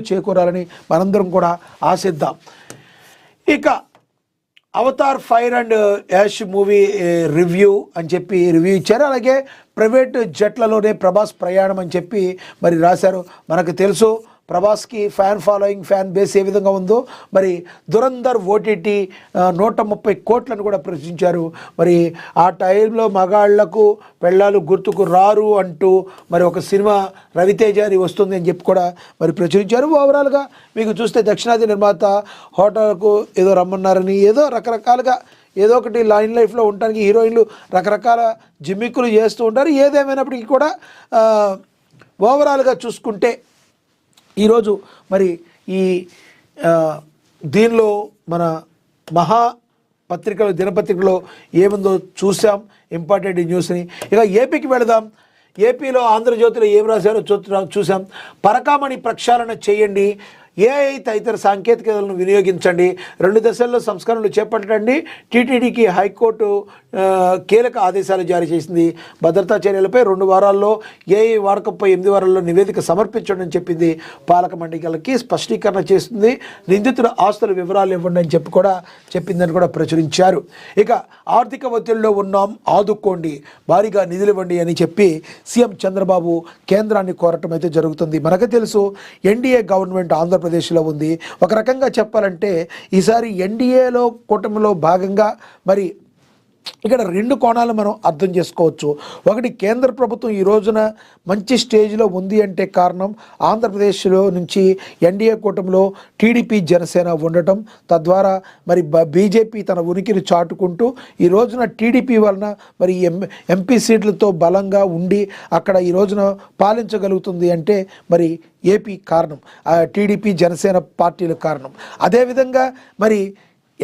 చేకూరాలని మనందరం కూడా ఆశిద్దాం. ఇక Avatar Fire and Ash movie review అని చెప్పి రివ్యూ ఇచ్చారు. అలాగే ప్రైవేట్ జట్లలోనే ప్రభాస్ ప్రయాణం అని చెప్పి మరి రాశారు. మనకు తెలుసు ప్రభాస్కి ఫ్యాన్ ఫాలోయింగ్, ఫ్యాన్ బేస్ ఏ విధంగా ఉందో. మరి దురంధర్ ఓటీటీ 130 కోట్లను కూడా ప్రచురించారు. మరి ఆ టైంలో మగాళ్లకు పెళ్ళాలు గుర్తుకు రారు అంటూ మరి ఒక సినిమా రవితేజారి వస్తుంది అని చెప్పి కూడా మరి ప్రచురించారు. ఓవరాల్గా మీకు చూస్తే దక్షిణాది నిర్మాత హోటల్కు ఏదో రమ్మన్నారని ఏదో రకరకాలుగా ఏదో ఒకటి లైన్ లైఫ్లో ఉండడానికి హీరోయిన్లు రకరకాల జిమ్మిక్కులు చేస్తూ ఉంటారు. ఏదేమైనప్పటికీ కూడా ఓవరాల్గా చూసుకుంటే ఈరోజు మరి ఈ దీనిలో మన మహా పత్రికలు దినపత్రికలో ఏముందో చూసాం ఇంపార్టెంట్ న్యూస్ని. ఇక ఏపీకి వెళదాం. ఏపీలో ఆంధ్రజ్యోతిలో ఏం రాశారో చూసాం. పరకామణి ప్రక్షాళన చేయండి, ఏఐ తదితర సాంకేతికతలను వినియోగించండి, 2 దశల్లో సంస్కరణలు చేపట్టండి. టీటీడీకి హైకోర్టు కీలక ఆదేశాలు జారీ చేసింది. భద్రతా చర్యలపై 2 వారాల్లో ఏఐ వాడకంపై 8 వారాల్లో నివేదిక సమర్పించండి అని చెప్పింది. పాలక మండలికి స్పష్టీకరణ చేస్తుంది. నిందితుల ఆస్తుల వివరాలు ఇవ్వండి అని చెప్పి కూడా చెప్పిందని కూడా ప్రచురించారు. ఇక ఆర్థిక ఒత్తిడిలో ఉన్నాం, ఆదుకోండి, భారీగా నిధులు ఇవ్వండి అని చెప్పి సీఎం చంద్రబాబు కేంద్రాన్ని కోరటం అయితే జరుగుతుంది. మనకు తెలుసు ఎన్డీఏ గవర్నమెంట్ ఆంధ్రప్రదేశ్లో ఉంది. ఒక రకంగా చెప్పాలంటే ఈసారి ఎన్డీఏలో కూటమిలో భాగంగా మరి ఇక్కడ 2 కోణాలు మనం అర్థం చేసుకోవచ్చు. ఒకటి, కేంద్ర ప్రభుత్వం ఈ రోజున మంచి స్టేజ్లో ఉంది అంటే కారణం ఆంధ్రప్రదేశ్లో నుంచి ఎన్డీఏ కూటమిలో టీడీపీ జనసేన ఉండటం, తద్వారా మరి బీజేపీ తన ఉనికిని చాటుకుంటూ ఈ రోజున టీడీపీ వలన మరి ఎంపీ సీట్లతో బలంగా ఉండి అక్కడ ఈ రోజున పాలించగలుగుతుంది అంటే మరి ఏపీ కారణం, టీడీపీ జనసేన పార్టీల కారణం. అదేవిధంగా మరి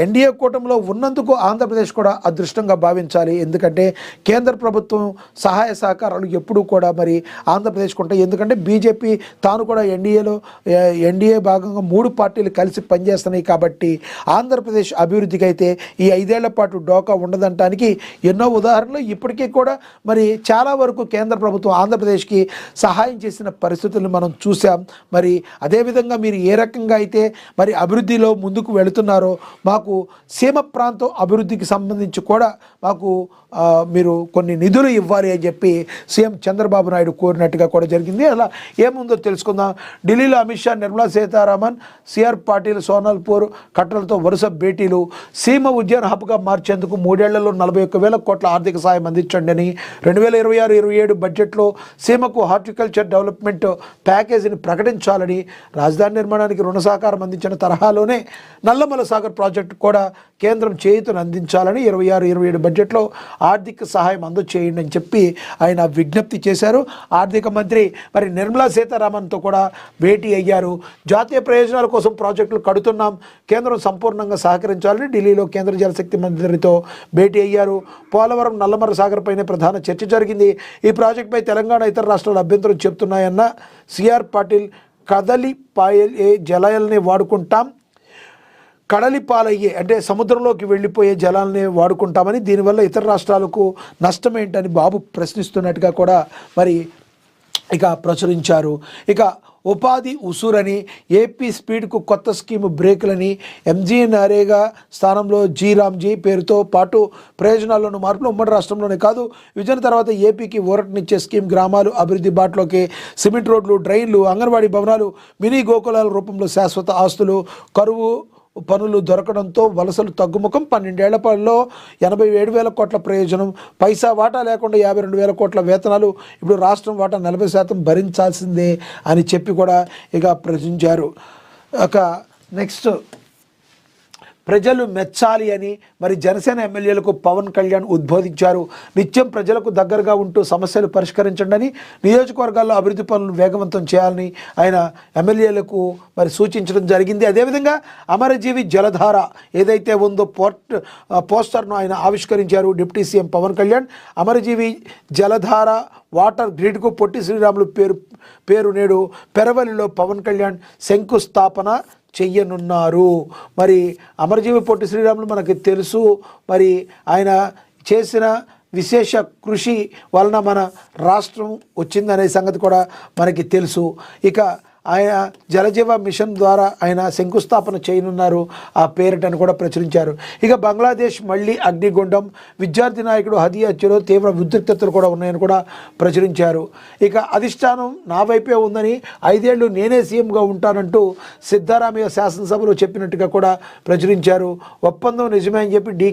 ఎన్డీఏ కూటమిలో ఉన్నందుకు ఆంధ్రప్రదేశ్ కూడా అదృష్టంగా భావించాలి. ఎందుకంటే కేంద్ర ప్రభుత్వం సహాయ సహకారాలు ఎప్పుడూ కూడా మరి ఆంధ్రప్రదేశ్కు ఉంటాయి. ఎందుకంటే బీజేపీ తాను కూడా ఎన్డీఏ భాగంగా 3 పార్టీలు కలిసి పనిచేస్తున్నాయి. కాబట్టి ఆంధ్రప్రదేశ్ అభివృద్ధికి అయితే ఈ 5 ఏళ్ల పాటు డోకా ఉండదంటానికి ఎన్నో ఉదాహరణలు ఇప్పటికీ కూడా మరి చాలా వరకు కేంద్ర ప్రభుత్వం ఆంధ్రప్రదేశ్కి సహాయం చేసిన పరిస్థితులను మనం చూసాం. మరి అదేవిధంగా మీరు ఏ రకంగా అయితే మరి అభివృద్ధిలో ముందుకు వెళుతున్నారో మాకు సీమ ప్రాంతం అభివృద్ధికి సంబంధించి కూడా మాకు మీరు కొన్ని నిధులు ఇవ్వాలి అని చెప్పి సీఎం చంద్రబాబు నాయుడు కోరినట్టుగా కూడా జరిగింది. అలా ఏముందో తెలుసుకుందాం. ఢిల్లీలో అమిత్ షా, నిర్మలా సీతారామన్, సిఆర్ పాటిల్, సోనాల్పూర్ కట్టలతో వరుస భేటీలు. సీమ ఉద్యాన హబ్గా మార్చేందుకు 3 ఏళ్లలో 41,000 కోట్ల ఆర్థిక సాయం అందించండి అని 2026-27 బడ్జెట్లో సీమకు హార్టికల్చర్ డెవలప్మెంట్ ప్యాకేజీని ప్రకటించాలని, రాజధాని నిర్మాణానికి రుణ సహకారం అందించిన తరహాలోనే నల్లమల సాగర్ ప్రాజెక్టు కూడా కేంద్రం చేయూతను అందించాలని 26-27 బడ్జెట్లో ఆర్థిక సహాయం అందచేయండి అని చెప్పి ఆయన విజ్ఞప్తి చేశారు. ఆర్థిక మంత్రి మరి నిర్మలా సీతారామన్తో కూడా భేటీ అయ్యారు. జాతీయ ప్రయోజనాల కోసం ప్రాజెక్టులు కడుతున్నాం, కేంద్రం సంపూర్ణంగా సహకరించాలని ఢిల్లీలో కేంద్ర జలశక్తి మంత్రితో భేటీ అయ్యారు. పోలవరం, నల్లమల సాగర్ పైనే ప్రధాన చర్చ జరిగింది. ఈ ప్రాజెక్టుపై తెలంగాణ, ఇతర రాష్ట్రాలు అభ్యంతరం చెప్తున్నాయన్న సిఆర్ పాటిల్, కదలిపాయే జలాలని వాడుకుంటాం, కడలిపాలయ్యే అంటే సముద్రంలోకి వెళ్ళిపోయే జలాలనే వాడుకుంటామని, దీనివల్ల ఇతర రాష్ట్రాలకు నష్టం ఏంటని బాబు ప్రశ్నిస్తున్నట్టుగా కూడా మరి ఇక ప్రచురించారు. ఇక ఉపాధి ఉసూరని, ఏపీ స్పీడ్కు కొత్త స్కీము బ్రేకులని, ఎంజీ నరేగా స్థానంలో జీరామ్జీ పేరుతో పాటు ప్రయోజనాల్లోని మార్పులు ఉమ్మడి రాష్ట్రంలోనే కాదు విజన్ తర్వాత ఏపీకి ఊరటనిచ్చే స్కీమ్. గ్రామాలు అభివృద్ధి బాటలోకి, సిమెంట్ రోడ్లు, డ్రైన్లు, అంగన్వాడీ భవనాలు, మినీ గోకులాల రూపంలో శాశ్వత ఆస్తులు, కరువు పనులు దొరకడంతో వలసలు తగ్గుముఖం. 12 ఏళ్ల పనిలో 87,000 కోట్ల ప్రయోజనం, పైసా వాటా లేకుండా 52,000 కోట్ల వేతనాలు. ఇప్పుడు రాష్ట్రం వాటా 40% భరించాల్సిందే అని చెప్పి కూడా ఇక ప్రశ్నించారు. ఒక నెక్స్ట్, ప్రజలు మెచ్చాలి అని మరి జనసేన ఎమ్మెల్యేలకు పవన్ కళ్యాణ్ ఉద్బోధించారు. నిత్యం ప్రజలకు దగ్గరగా ఉంటూ సమస్యలు పరిష్కరించండి అని, నియోజకవర్గాల్లో అభివృద్ధి పనులను వేగవంతం చేయాలని ఆయన ఎమ్మెల్యేలకు మరి సూచించడం జరిగింది. అదేవిధంగా అమరజీవి జలధార ఏదైతే ఉందో పోస్టర్ను ఆయన ఆవిష్కరించారు డిప్యూటీ సీఎం పవన్ కళ్యాణ్. అమరజీవి జలధార వాటర్ గ్రిడ్కు పొట్టి శ్రీరాములు పేరు నేడు పెరవలిలో పవన్ కళ్యాణ్ శంకుస్థాపన చెయ్యనున్నారు. మరి అమరజీవి పొట్టి శ్రీరాములు మనకి తెలుసు, మరి ఆయన చేసిన విశేష కృషి వలన మన రాష్ట్రం వచ్చిందనే సంగతి కూడా మనకి తెలుసు. ఇక ఆయన జలజీవ మిషన్ ద్వారా ఆయన శంకుస్థాపన చేయనున్నారు ఆ పేరిటని కూడా ప్రచురించారు. ఇక బంగ్లాదేశ్ మళ్ళీ అగ్నిగుండం, విద్యార్థి నాయకుడు హదీ హత్యలో తీవ్ర ఉద్రిక్తతలు కూడా ఉన్నాయని కూడా ప్రచురించారు. ఇక అధిష్టానం నా వైపే ఉందని 5 ఏళ్ళు నేనే సీఎంగా ఉంటానంటూ సిద్ధరామయ్య శాసనసభలో చెప్పినట్టుగా కూడా ప్రచురించారు. ఒప్పందం నిజమే అని చెప్పి